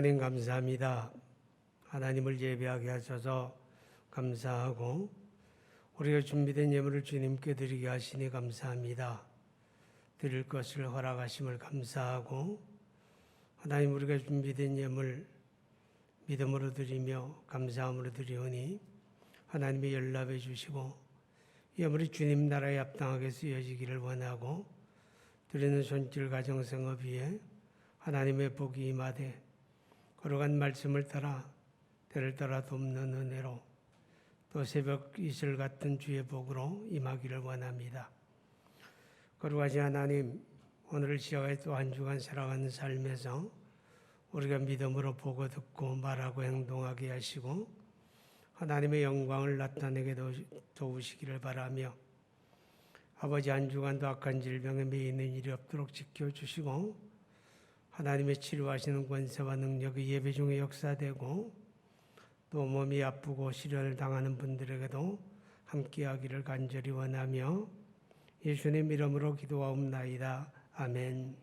하나님 감사합니다. 하나님을 예배하게 하셔서 감사하고 우리가 준비된 예물을 주님께 드리게 하시니 감사합니다. 드릴 것을 허락하심을 감사하고 하나님 우리가 준비된 예물 믿음으로 드리며 감사함으로 드리오니 하나님이 연락해 주시고 예물이 주님 나라에 합당하게 쓰여지기를 원하고 드리는 손길 가정생업 위에 하나님의 복이 임하되 거룩한 말씀을 따라 때를 따라 돕는 은혜로 또 새벽 이슬 같은 주의 복으로 임하기를 원합니다. 거룩하신 하나님, 오늘을 시작해 또 한 주간 살아가는 삶에서 우리가 믿음으로 보고 듣고 말하고 행동하게 하시고 하나님의 영광을 나타내게 도우시기를 바라며 아버지 한 주간도 악한 질병에 매이는 일이 없도록 지켜주시고 하나님의 치료하시는 권세와 능력이 예배 중에 역사되고 또 몸이 아프고 시련을 당하는 분들에게도 함께하기를 간절히 원하며 예수님 이름으로 기도하옵나이다. 아멘.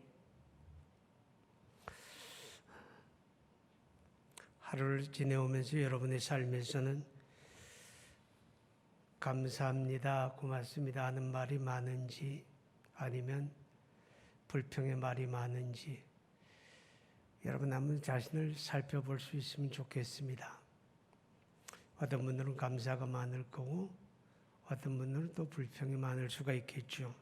하루를 지내오면서 여러분의 삶에서는 감사합니다, 고맙습니다 하는 말이 많은지 아니면 불평의 말이 많은지 여러분 한번 자신을 살펴볼 수 있으면 좋겠습니다. 어떤 분들은 감사가 많을 거고 어떤 분들은 또 불평이 많을 수가 있겠죠.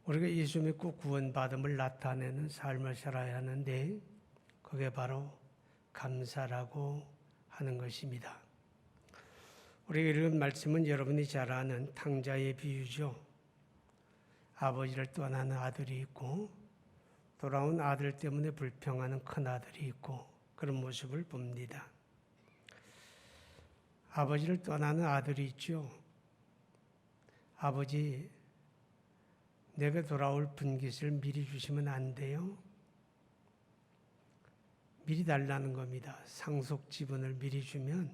우리가 예수 믿고 구원받음을 나타내는 삶을 살아야 하는데 그게 바로 감사라고 하는 것입니다. 우리가 읽은 말씀은 여러분이 잘 아는 탕자의 비유죠. 아버지를 떠나는 아들이 있고 돌아온 아들 때문에 불평하는 큰아들이 있고 그런 모습을 봅니다. 아버지를 떠나는 아들이 있죠. 아버지, 내가 돌아올 분깃을 미리 주시면 안 돼요? 미리 달라는 겁니다. 상속 지분을 미리 주면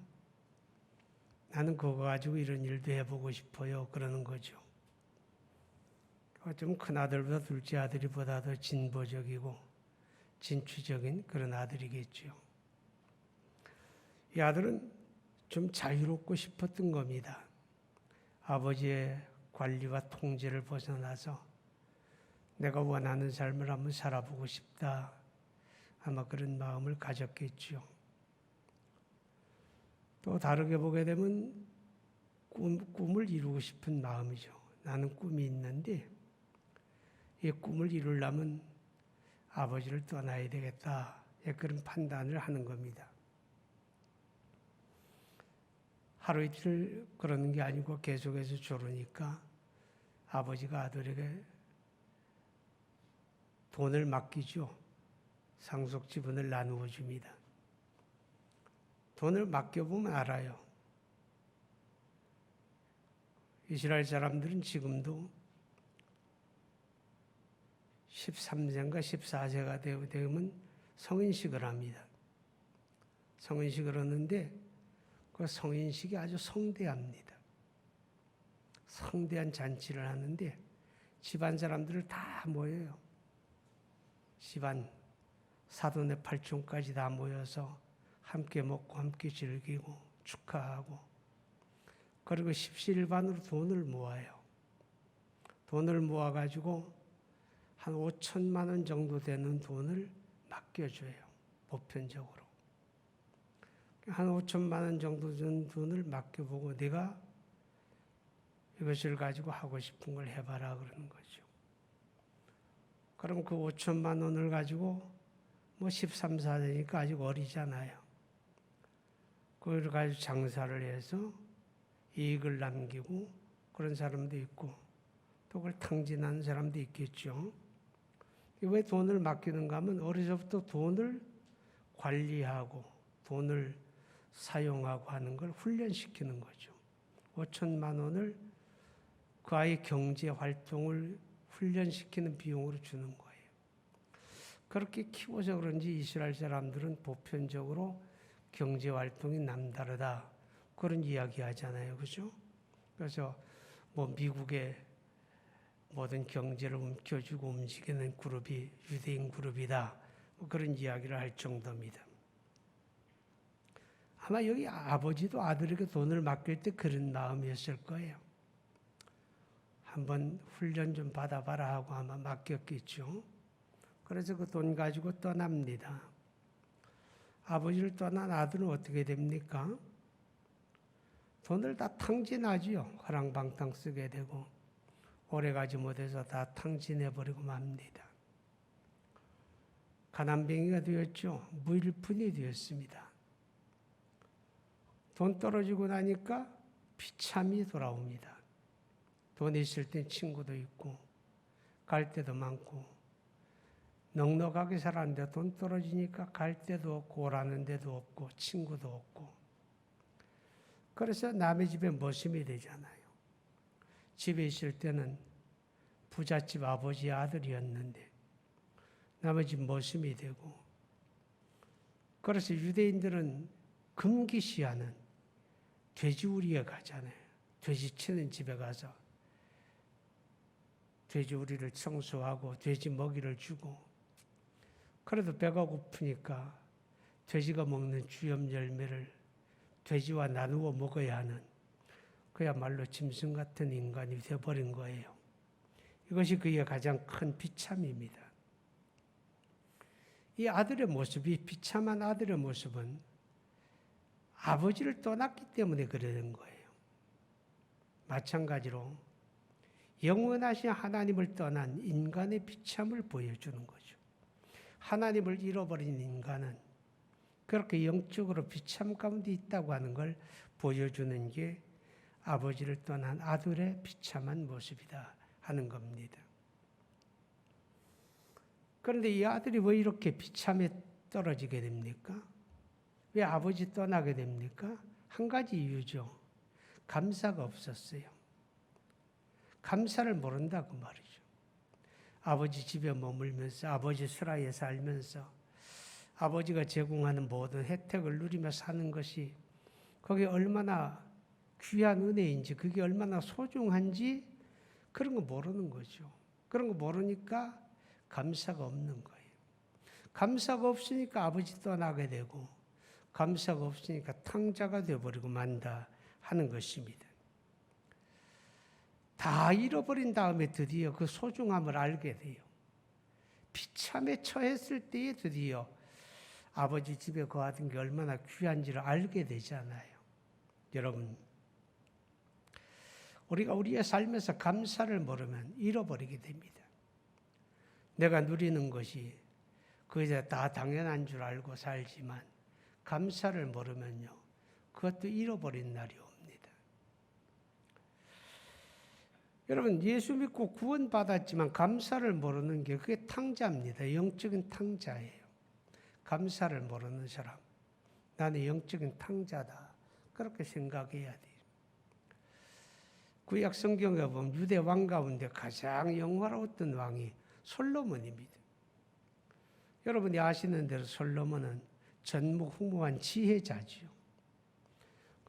나는 그거 가지고 이런 일도 해보고 싶어요. 그러는 거죠. 좀 큰 아들보다 둘째 아들이보다 더 진보적이고 진취적인 그런 아들이겠죠. 이 아들은 좀 자유롭고 싶었던 겁니다. 아버지의 관리와 통제를 벗어나서 내가 원하는 삶을 한번 살아보고 싶다. 아마 그런 마음을 가졌겠죠. 또 다르게 보게 되면 꿈을 이루고 싶은 마음이죠. 나는 꿈이 있는데 이 꿈을 이루려면 아버지를 떠나야 되겠다. 그런 판단을 하는 겁니다. 하루 이틀 그러는 게 아니고 계속해서 저러니까 아버지가 아들에게 돈을 맡기죠. 상속 지분을 나누어 줍니다. 돈을 맡겨보면 알아요. 이스라엘 사람들은 지금도 13세인가 14세가 되면 성인식을 합니다. 성인식을 하는데 그 성인식이 아주 성대합니다. 성대한 잔치를 하는데 집안 사람들을 다 모여요. 집안 사돈의 팔촌까지 다 모여서 함께 먹고 함께 즐기고 축하하고 그리고 십시일반으로 돈을 모아요. 돈을 모아가지고 한 5천만 원 정도 되는 돈을 맡겨줘요. 보편적으로. 한 5천만 원 정도 되는 돈을 맡겨보고 네가 이것을 가지고 하고 싶은 걸 해봐라 그러는 거죠. 그럼 그 5천만 원을 가지고 13, 14세니까 아직 어리잖아요. 그걸 가지고 장사를 해서 이익을 남기고 그런 사람도 있고 또 그걸 탕진하는 사람도 있겠죠. 왜 돈을 맡기는가 하면 어려서부터 돈을 관리하고 돈을 사용하고 하는 걸 훈련시키는 거죠. 5천만 원을 그 아이의 경제 활동을 훈련시키는 비용으로 주는 거예요. 그렇게 키워서 그런지 이스라엘 사람들은 보편적으로 경제 활동이 남다르다. 그런 이야기 하잖아요. 그죠? 그래서 미국의 모든 경제를 움켜쥐고 움직이는 그룹이 유대인 그룹이다. 그런 이야기를 할 정도입니다. 아마 여기 아버지도 아들에게 돈을 맡길 때 그런 마음이었을 거예요. 한번 훈련 좀 받아봐라 하고 아마 맡겼겠죠. 그래서 그 돈 가지고 떠납니다. 아버지를 떠난 아들은 어떻게 됩니까? 돈을 다 탕진하지요. 허랑방탕 쓰게 되고 오래가지 못해서 다 탕진해버리고 맙니다. 가난뱅이가 되었죠. 무일푼이 되었습니다. 돈 떨어지고 나니까 비참이 돌아옵니다. 돈 있을 땐 친구도 있고 갈 데도 많고 넉넉하게 살았는데 돈 떨어지니까 갈 데도 없고 오라는 데도 없고 친구도 없고 그래서 남의 집에 머슴이 되잖아요. 집에 있을 때는 부잣집 아버지의 아들이었는데 남의 집 머슴이 되고 그래서 유대인들은 금기시하는 돼지우리에 가잖아요. 돼지 치는 집에 가서 돼지우리를 청소하고 돼지 먹이를 주고 그래도 배가 고프니까 돼지가 먹는 주염 열매를 돼지와 나누어 먹어야 하는 그야말로 짐승 같은 인간이 되어버린 거예요. 이것이 그의 가장 큰 비참입니다. 이 아들의 모습이 비참한 아들의 모습은 아버지를 떠났기 때문에 그래 된 거예요. 마찬가지로 영원하신 하나님을 떠난 인간의 비참을 보여주는 거죠. 하나님을 잃어버린 인간은 그렇게 영적으로 비참 가운데 있다고 하는 걸 보여주는 게 아버지를 떠난 아들의 비참한 모습이다 하는 겁니다. 그런데 이 아들이 왜 이렇게 비참에 떨어지게 됩니까? 왜 아버지 떠나게 됩니까? 한 가지 이유죠. 감사가 없었어요. 감사를 모른다고 말이죠. 아버지 집에 머물면서 아버지 수라에 살면서 아버지가 제공하는 모든 혜택을 누리며 사는 것이 그게 얼마나 귀한 은혜인지 그게 얼마나 소중한지 그런 거 모르는 거죠. 그런 거 모르니까 감사가 없는 거예요. 감사가 없으니까 아버지 떠나게 되고 감사가 없으니까 탕자가 되어버리고 만다 하는 것입니다. 다 잃어버린 다음에 드디어 그 소중함을 알게 돼요. 비참에 처했을 때에 드디어 아버지 집에 거하던 게 얼마나 귀한지를 알게 되잖아요. 여러분, 우리가 우리의 삶에서 감사를 모르면 잃어버리게 됩니다. 내가 누리는 것이 그게 다 당연한 줄 알고 살지만 감사를 모르면요, 그것도 잃어버린 날이 옵니다. 여러분, 예수 믿고 구원받았지만 감사를 모르는 게 그게 탕자입니다. 영적인 탕자예요. 감사를 모르는 사람, 나는 영적인 탕자다. 그렇게 생각해야 돼요. 구약 성경에 보면 유대 왕 가운데 가장 영화로웠던 왕이 솔로몬입니다. 여러분이 아시는 대로 솔로몬은 전무후무한 지혜자지요.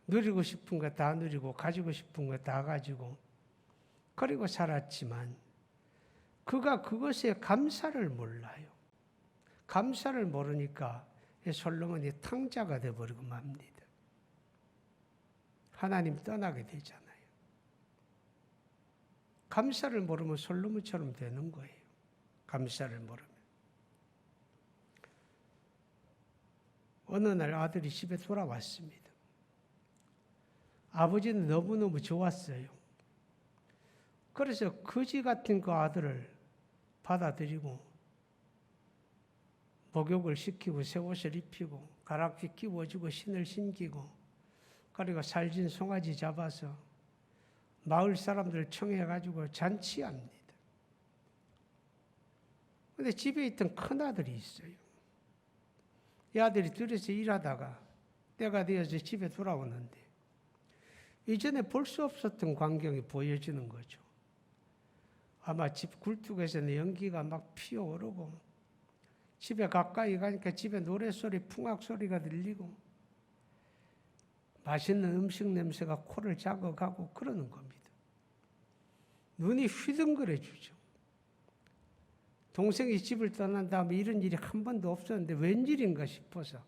누리고 싶은 거 다 누리고 가지고 싶은 거 다 가지고 그리고 살았지만 그가 그것에 감사를 몰라요. 감사를 모르니까 솔로몬이 탕자가 되어버리고 맙니다. 하나님 떠나게 되잖아요. 감사를 모르면 솔로몬처럼 되는 거예요. 감사를 모르면. 어느 날 아들이 집에 돌아왔습니다. 아버지는 너무너무 좋았어요. 그래서 거지 같은 그 아들을 받아들이고 목욕을 시키고 새 옷을 입히고 가락지 끼워주고 신을 신기고 그리고 살진 송아지 잡아서 마을 사람들 청해가지고 잔치합니다. 그런데 집에 있던 큰아들이 있어요. 이 아들이 둘이서 일하다가 때가 되어서 집에 돌아오는데 이전에 볼 수 없었던 광경이 보여지는 거죠. 아마 집 굴뚝에서는 연기가 막 피어오르고 집에 가까이 가니까 집에 노래소리, 풍악소리가 들리고 맛있는 음식 냄새가 코를 자극하고 그러는 겁니다. 눈이 휘둥그레 주죠. 동생이 집을 떠난 다음에 이런 일이 한 번도 없었는데 웬일인가 싶어서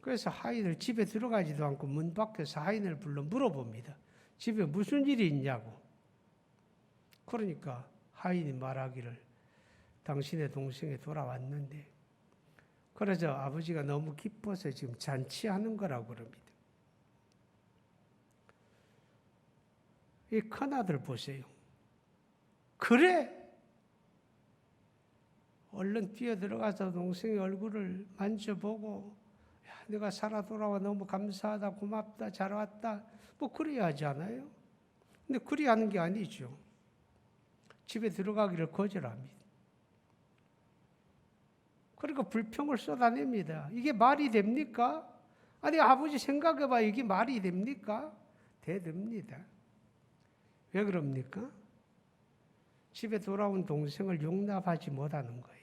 그래서 하인을 집에 들어가지도 않고 문 밖에서 하인을 불러 물어봅니다. 집에 무슨 일이 있냐고. 그러니까 하인이 말하기를 당신의 동생이 돌아왔는데 그래서 아버지가 너무 기뻐서 지금 잔치하는 거라고 그럽니다. 이 큰아들 보세요. 그래! 얼른 뛰어들어가서 동생의 얼굴을 만져보고 야, 내가 살아 돌아와 너무 감사하다, 고맙다, 잘 왔다. 뭐 그래야 하지 않아요? 근데 그리 하는 게 아니죠. 집에 들어가기를 거절합니다. 그러니까 불평을 쏟아냅니다. 이게 말이 됩니까? 아니 아버지 생각해봐. 이게 말이 됩니까? 대듭니다. 왜 그럽니까? 집에 돌아온 동생을 용납하지 못하는 거예요.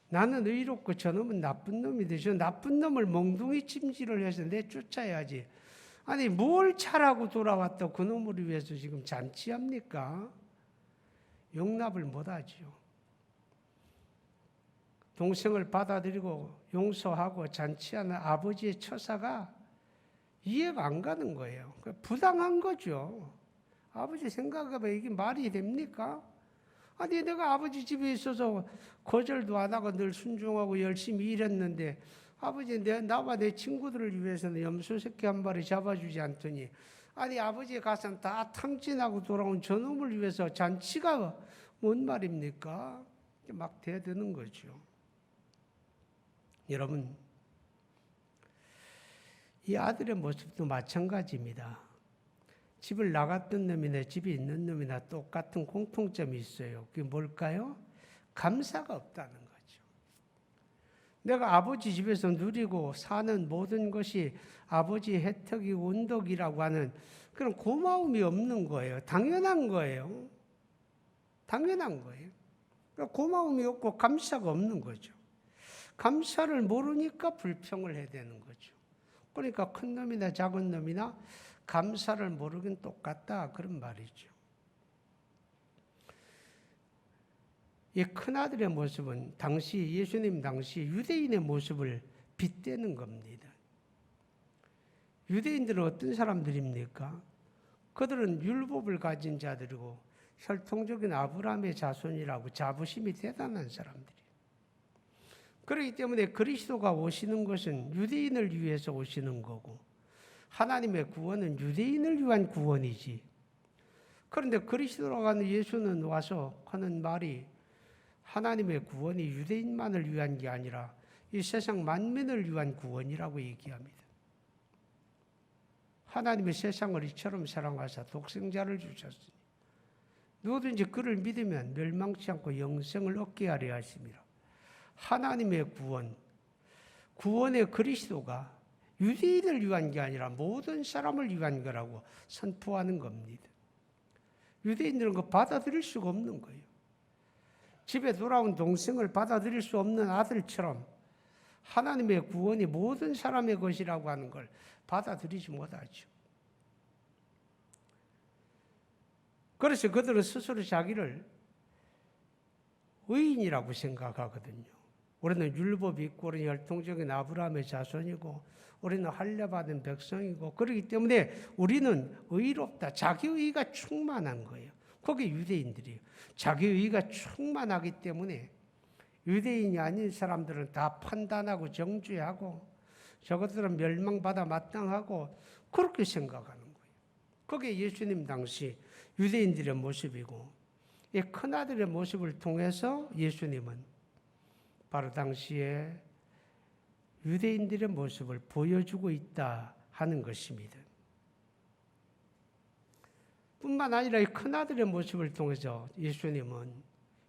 나는 의롭고 저놈은 나쁜 놈인데 저 나쁜 놈을 몽둥이 찜질을 해서 내쫓아야지. 아니 뭘 잘하고 돌아왔다 그 놈을 위해서 지금 잔치합니까? 용납을 못하죠. 동생을 받아들이고 용서하고 잔치하는 아버지의 처사가 이해가 안 가는 거예요. 부당한 거죠. 아버지 생각해봐. 이게 말이 됩니까? 아니 내가 아버지 집에 있어서 거절도 안 하고 늘 순종하고 열심히 일했는데 아버지 나와 내 친구들을 위해서는 염소 새끼 한 마리 잡아주지 않더니 아니 아버지의 가슴 다 탕진하고 돌아온 저놈을 위해서 잔치가 뭔 말입니까? 막 대드는 거죠. 여러분 이 아들의 모습도 마찬가지입니다. 집을 나갔던 놈이나 집에 있는 놈이나 똑같은 공통점이 있어요. 그게 뭘까요? 감사가 없다는 거죠. 내가 아버지 집에서 누리고 사는 모든 것이 아버지의 혜택이고 은덕이라고 하는 그런 고마움이 없는 거예요. 당연한 거예요. 당연한 거예요. 그러니까 고마움이 없고 감사가 없는 거죠. 감사를 모르니까 불평을 해야 되는 거죠. 그러니까 큰 놈이나 작은 놈이나 감사를 모르긴 똑같다 그런 말이죠. 이 큰아들의 모습은 예수님 당시 유대인의 모습을 빗대는 겁니다. 유대인들은 어떤 사람들입니까? 그들은 율법을 가진 자들이고 혈통적인 아브라함의 자손이라고 자부심이 대단한 사람들이에요. 그렇기 때문에 그리스도가 오시는 것은 유대인을 위해서 오시는 거고 하나님의 구원은 유대인을 위한 구원이지. 그런데 그리스도라고 하는 예수는 와서 하는 말이 하나님의 구원이 유대인만을 위한 게 아니라 이 세상 만민을 위한 구원이라고 얘기합니다. 하나님의 세상을 이처럼 사랑하사 독생자를 주셨으니 누구든지 그를 믿으면 멸망치 않고 영생을 얻게 하려 하심이라. 하나님의 구원의 그리스도가 유대인을 위한 게 아니라 모든 사람을 위한 거라고 선포하는 겁니다. 유대인들은 그거 받아들일 수가 없는 거예요. 집에 돌아온 동생을 받아들일 수 없는 아들처럼 하나님의 구원이 모든 사람의 것이라고 하는 걸 받아들이지 못하죠. 그래서 그들은 스스로 자기를 의인이라고 생각하거든요. 우리는 율법이 있고 우리는 혈통적인 아브라함의 자손이고 우리는 할례받은 백성이고 그렇기 때문에 우리는 의롭다. 자기의가 충만한 거예요. 그게 유대인들이에요. 자기의가 충만하기 때문에 유대인이 아닌 사람들은 다 판단하고 정죄하고 저것들은 멸망받아 마땅하고 그렇게 생각하는 거예요. 그게 예수님 당시 유대인들의 모습이고 이 큰아들의 모습을 통해서 예수님은 바로 당시에 유대인들의 모습을 보여주고 있다 하는 것입니다. 뿐만 아니라 이 큰아들의 모습을 통해서 예수님은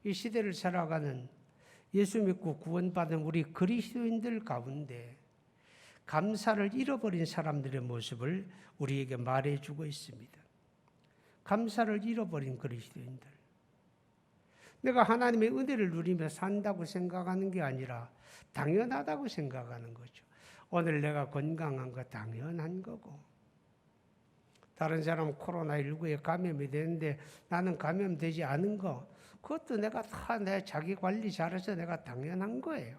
이 시대를 살아가는 예수 믿고 구원받은 우리 그리스도인들 가운데 감사를 잃어버린 사람들의 모습을 우리에게 말해주고 있습니다. 감사를 잃어버린 그리스도인들. 내가 하나님의 은혜를 누리며 산다고 생각하는 게 아니라 당연하다고 생각하는 거죠. 오늘 내가 건강한 거 당연한 거고 다른 사람은 코로나19에 감염이 되는데 나는 감염되지 않은 거, 그것도 내가 다 내 자기 관리 잘해서 내가 당연한 거예요.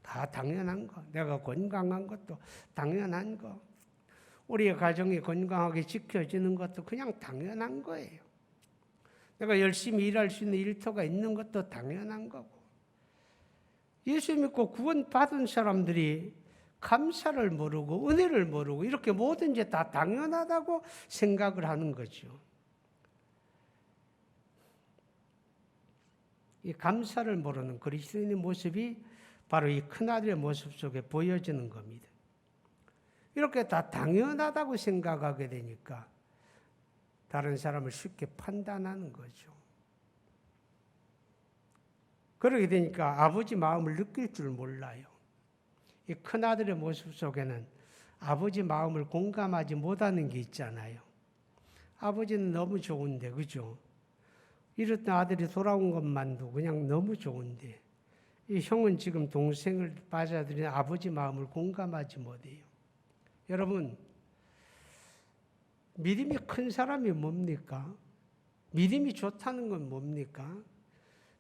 다 당연한 거. 내가 건강한 것도 당연한 거. 우리의 가정이 건강하게 지켜지는 것도 그냥 당연한 거예요. 내가 열심히 일할 수 있는 일터가 있는 것도 당연한 거고. 예수 믿고 구원받은 사람들이 감사를 모르고 은혜를 모르고 이렇게 뭐든지 다 당연하다고 생각을 하는 거죠. 이 감사를 모르는 그리스도인의 모습이 바로 이 큰아들의 모습 속에 보여지는 겁니다. 이렇게 다 당연하다고 생각하게 되니까 다른 사람을 쉽게 판단하는 거죠. 그러게 되니까 아버지 마음을 느낄 줄 몰라요. 이 큰아들의 모습 속에는 아버지 마음을 공감하지 못하는 게 있잖아요. 아버지는 너무 좋은데, 그죠? 이렇던 아들이 돌아온 것만도 그냥 너무 좋은데, 이 형은 지금 동생을 빠져들인 아버지 마음을 공감하지 못해요. 여러분, 믿음이 큰 사람이 뭡니까? 믿음이 좋다는 건 뭡니까?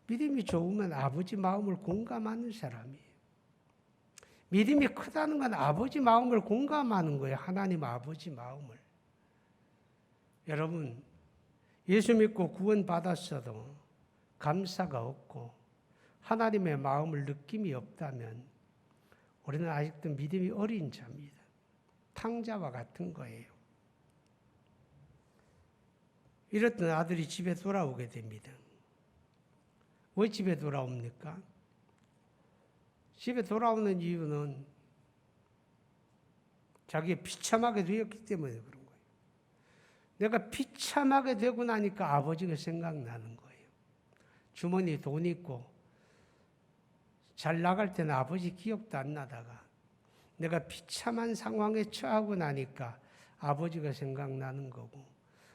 믿음이 좋으면 아버지 마음을 공감하는 사람이에요. 믿음이 크다는 건 아버지 마음을 공감하는 거예요. 하나님 아버지 마음을. 여러분, 예수 믿고 구원받았어도 감사가 없고 하나님의 마음을 느낌이 없다면 우리는 아직도 믿음이 어린 자입니다. 탕자와 같은 거예요. 이랬던 아들이 집에 돌아오게 됩니다. 왜 집에 돌아옵니까? 집에 돌아오는 이유는 자기가 비참하게 되었기 때문에 그런 거예요. 내가 비참하게 되고 나니까 아버지가 생각나는 거예요. 주머니에 돈 있고 잘 나갈 때는 아버지 기억도 안 나다가 내가 비참한 상황에 처하고 나니까 아버지가 생각나는 거고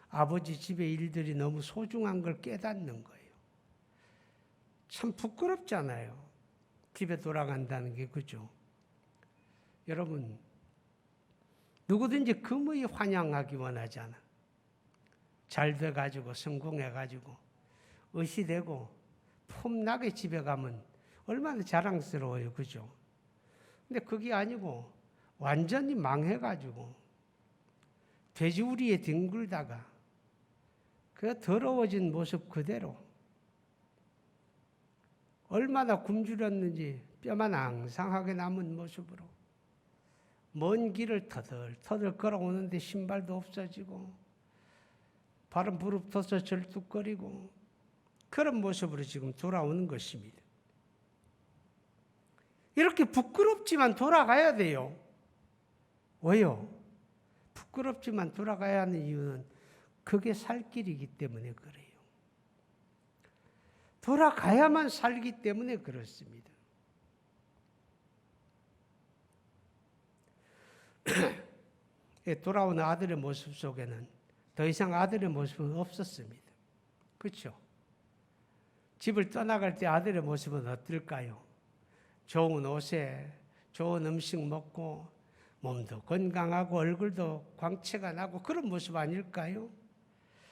아버지 집의 일들이 너무 소중한 걸 깨닫는 거예요. 참 부끄럽잖아요. 집에 돌아간다는 게, 그죠? 여러분, 누구든지 금의 환영하기 원하잖아. 잘 돼가지고 성공해가지고 의시되고 폼나게 집에 가면 얼마나 자랑스러워요. 그죠? 근데 그게 아니고 완전히 망해가지고 돼지우리에 뒹굴다가 그 더러워진 모습 그대로 얼마나 굶주렸는지 뼈만 앙상하게 남은 모습으로 먼 길을 터덜터덜 걸어오는데 신발도 없어지고 발은 부릅떠서 절뚝거리고 그런 모습으로 지금 돌아오는 것입니다. 이렇게 부끄럽지만 돌아가야 돼요. 왜요? 부끄럽지만 돌아가야 하는 이유는 그게 살 길이기 때문에 그래요. 돌아가야만 살기 때문에 그렇습니다. 돌아온 아들의 모습 속에는 더 이상 아들의 모습은 없었습니다. 그렇죠? 집을 떠나갈 때 아들의 모습은 어떨까요? 좋은 옷에 좋은 음식 먹고 몸도 건강하고 얼굴도 광채가 나고 그런 모습 아닐까요?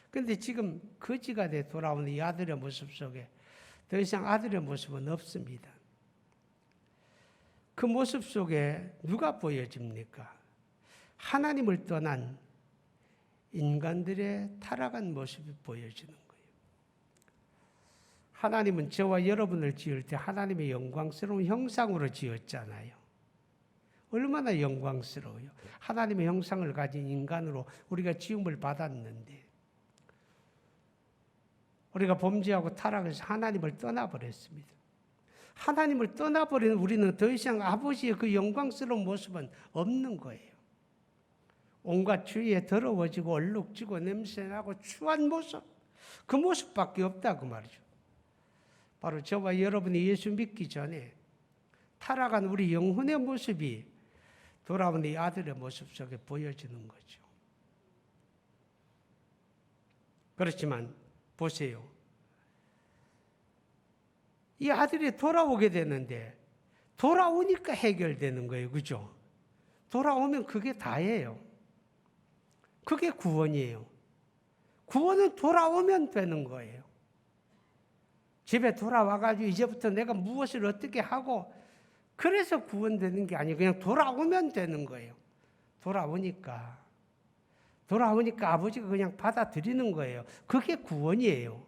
그런데 지금 거지가 돼 돌아오는 이 아들의 모습 속에 더 이상 아들의 모습은 없습니다. 그 모습 속에 누가 보여집니까? 하나님을 떠난 인간들의 타락한 모습이 보여지는 거예요. 하나님은 저와 여러분을 지을 때 하나님의 영광스러운 형상으로 지었잖아요. 얼마나 영광스러워요. 하나님의 형상을 가진 인간으로 우리가 지음을 받았는데 우리가 범죄하고 타락해서 하나님을 떠나버렸습니다. 하나님을 떠나버린 우리는 더 이상 아버지의 그 영광스러운 모습은 없는 거예요. 온갖 주위에 더러워지고 얼룩지고 냄새나고 추한 모습, 그 모습밖에 없다고 말이죠. 바로 저와 여러분이 예수 믿기 전에 타락한 우리 영혼의 모습이 돌아온 이 아들의 모습 속에 보여지는 거죠. 그렇지만 보세요. 이 아들이 돌아오게 되는데 돌아오니까 해결되는 거예요. 그죠? 돌아오면 그게 다예요. 그게 구원이에요. 구원은 돌아오면 되는 거예요. 집에 돌아와가지고 이제부터 내가 무엇을 어떻게 하고 그래서 구원되는 게 아니고 그냥 돌아오면 되는 거예요. 돌아오니까 아버지가 그냥 받아들이는 거예요. 그게 구원이에요.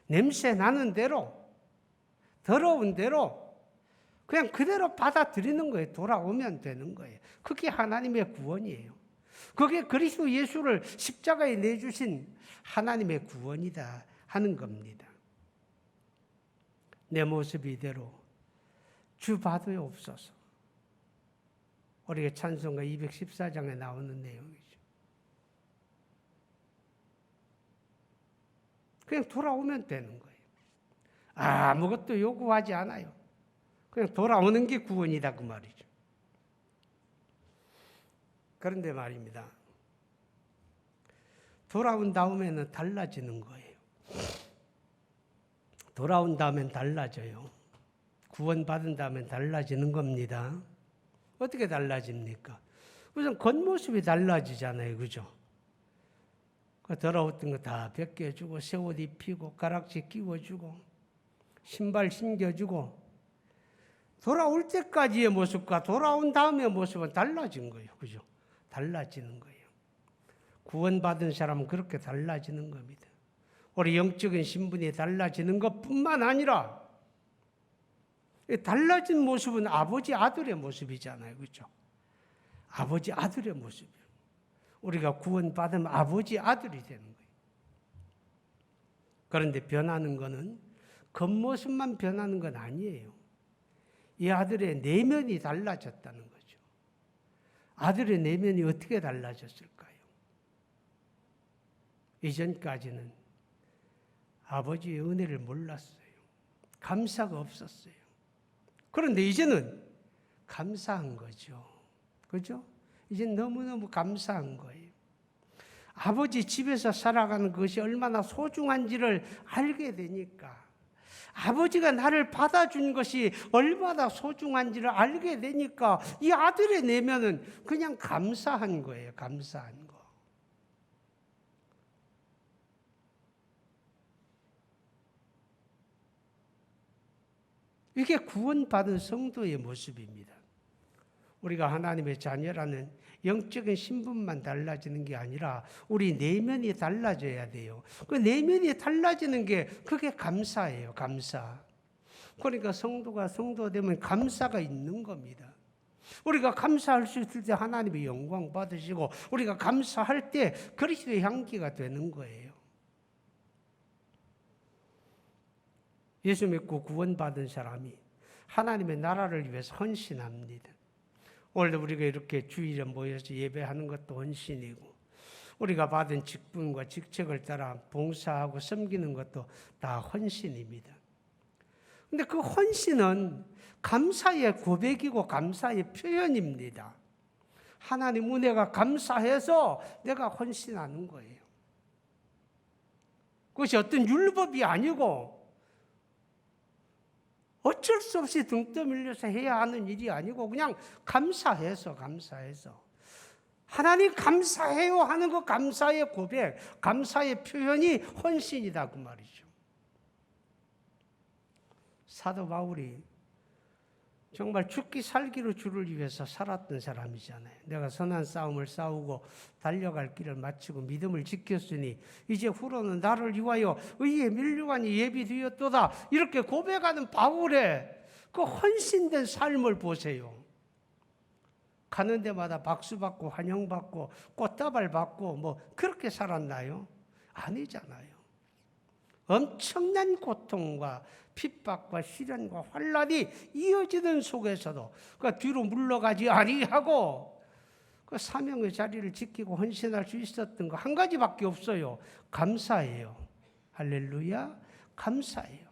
냄새 나는 대로, 더러운 대로 그냥 그대로 받아들이는 거예요. 돌아오면 되는 거예요. 그게 하나님의 구원이에요. 그게 그리스도 예수를 십자가에 내주신 하나님의 구원이다 하는 겁니다. 내 모습 이대로 주 받으옵소서. 우리가 찬송가 214장에 나오는 내용이죠. 그냥 돌아오면 되는 거예요. 아무것도 요구하지 않아요. 그냥 돌아오는 게 구원이다 그 말이죠. 그런데 말입니다. 돌아온 다음에는 달라지는 거예요. 돌아온 다음엔 달라져요. 구원받은 다음엔 달라지는 겁니다. 어떻게 달라집니까? 우선 겉모습이 달라지잖아요. 그죠? 더러웠던 거 다 벗겨주고 새 옷 입히고 가락지 끼워주고 신발 신겨주고 돌아올 때까지의 모습과 돌아온 다음의 모습은 달라진 거예요. 그죠? 달라지는 거예요. 구원받은 사람은 그렇게 달라지는 겁니다. 우리 영적인 신분이 달라지는 것뿐만 아니라 달라진 모습은 아버지 아들의 모습이잖아요. 그렇죠? 아버지 아들의 모습이에요. 우리가 구원받으면 아버지 아들이 되는 거예요. 그런데 변하는 것은 겉모습만 변하는 건 아니에요. 이 아들의 내면이 달라졌다는 거죠. 아들의 내면이 어떻게 달라졌을까요? 이전까지는 아버지의 은혜를 몰랐어요. 감사가 없었어요. 그런데 이제는 감사한 거죠. 그죠? 이제 너무너무 감사한 거예요. 아버지 집에서 살아가는 것이 얼마나 소중한지를 알게 되니까, 아버지가 나를 받아준 것이 얼마나 소중한지를 알게 되니까 이 아들의 내면은 그냥 감사한 거예요. 감사한 거. 이게 구원받은 성도의 모습입니다. 우리가 하나님의 자녀라는 영적인 신분만 달라지는 게 아니라 우리 내면이 달라져야 돼요. 그 내면이 달라지는 게 그게 감사예요. 감사. 그러니까 성도가 성도 되면 감사가 있는 겁니다. 우리가 감사할 수 있을 때 하나님의 영광 받으시고 우리가 감사할 때 그리스도의 향기가 되는 거예요. 예수 믿고 구원받은 사람이 하나님의 나라를 위해서 헌신합니다. 원래 우리가 이렇게 주일에 모여서 예배하는 것도 헌신이고 우리가 받은 직분과 직책을 따라 봉사하고 섬기는 것도 다 헌신입니다. 근데 그 헌신은 감사의 고백이고 감사의 표현입니다. 하나님 은혜가 감사해서 내가 헌신하는 거예요. 그것이 어떤 율법이 아니고 어쩔 수 없이 등 떠밀려서 해야 하는 일이 아니고 그냥 감사해서 하나님 감사해요 하는 그 감사의 고백, 감사의 표현이 헌신이다 그 말이죠. 사도 바울이 정말 죽기 살기로 주를 위해서 살았던 사람이잖아요. 내가 선한 싸움을 싸우고 달려갈 길을 마치고 믿음을 지켰으니 이제 후로는 나를 위하여 의의 면류관이 예비되었도다. 이렇게 고백하는 바울의 그 헌신된 삶을 보세요. 가는 데마다 박수 받고 환영 받고 꽃다발 받고 뭐 그렇게 살았나요? 아니잖아요. 엄청난 고통과 핍박과 시련과 환난이 이어지는 속에서도 그 뒤로 물러가지 아니하고 그 사명의 자리를 지키고 헌신할 수 있었던 거 한 가지밖에 없어요. 감사해요. 할렐루야, 감사해요.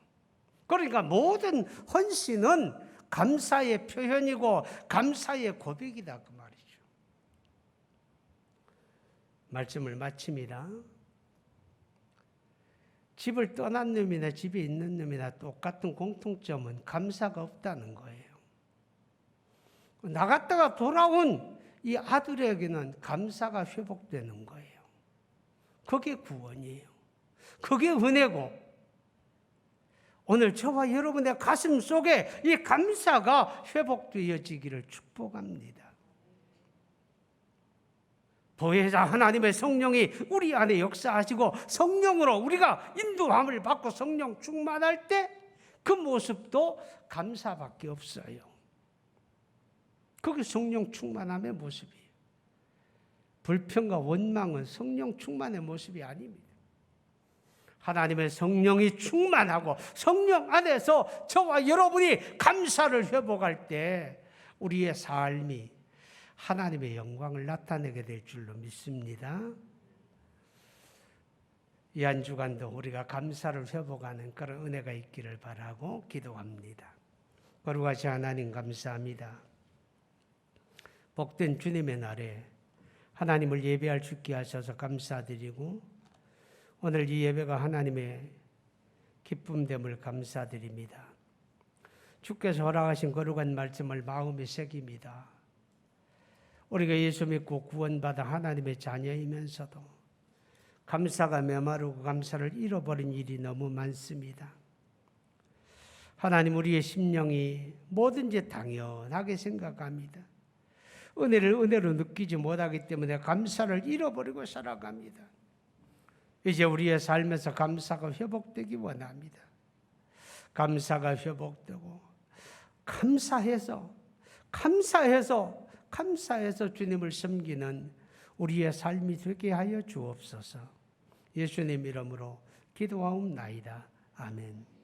그러니까 모든 헌신은 감사의 표현이고 감사의 고백이다 그 말이죠. 말씀을 마칩니다. 집을 떠난 놈이나 집에 있는 놈이나 똑같은 공통점은 감사가 없다는 거예요. 나갔다가 돌아온 이 아들에게는 감사가 회복되는 거예요. 그게 구원이에요. 그게 은혜고, 오늘 저와 여러분의 가슴 속에 이 감사가 회복되어지기를 축복합니다. 보혜사 하나님의 성령이 우리 안에 역사하시고 성령으로 우리가 인도함을 받고 성령 충만할 때 그 모습도 감사밖에 없어요. 그게 성령 충만함의 모습이에요. 불평과 원망은 성령 충만의 모습이 아닙니다. 하나님의 성령이 충만하고 성령 안에서 저와 여러분이 감사를 회복할 때 우리의 삶이 하나님의 영광을 나타내게 될 줄로 믿습니다. 이 한 주간도 우리가 감사를 회복하는 그런 은혜가 있기를 바라고 기도합니다. 거룩하신 하나님 감사합니다. 복된 주님의 날에 하나님을 예배할 수 있게 하셔서 감사드리고, 오늘 이 예배가 하나님의 기쁨됨을 감사드립니다. 주께서 허락하신 거룩한 말씀을 마음에 새깁니다. 우리가 예수 믿고 구원받아 하나님의 자녀이면서도 감사가 메마르고 감사를 잃어버린 일이 너무 많습니다. 하나님, 우리의 심령이 뭐든지 당연하게 생각합니다. 은혜를 은혜로 느끼지 못하기 때문에 감사를 잃어버리고 살아갑니다. 이제 우리의 삶에서 감사가 회복되기 원합니다. 감사가 회복되고 감사해서 주님을 섬기는 우리의 삶이 되게 하여 주옵소서. 예수님 이름으로 기도하옵나이다. 아멘.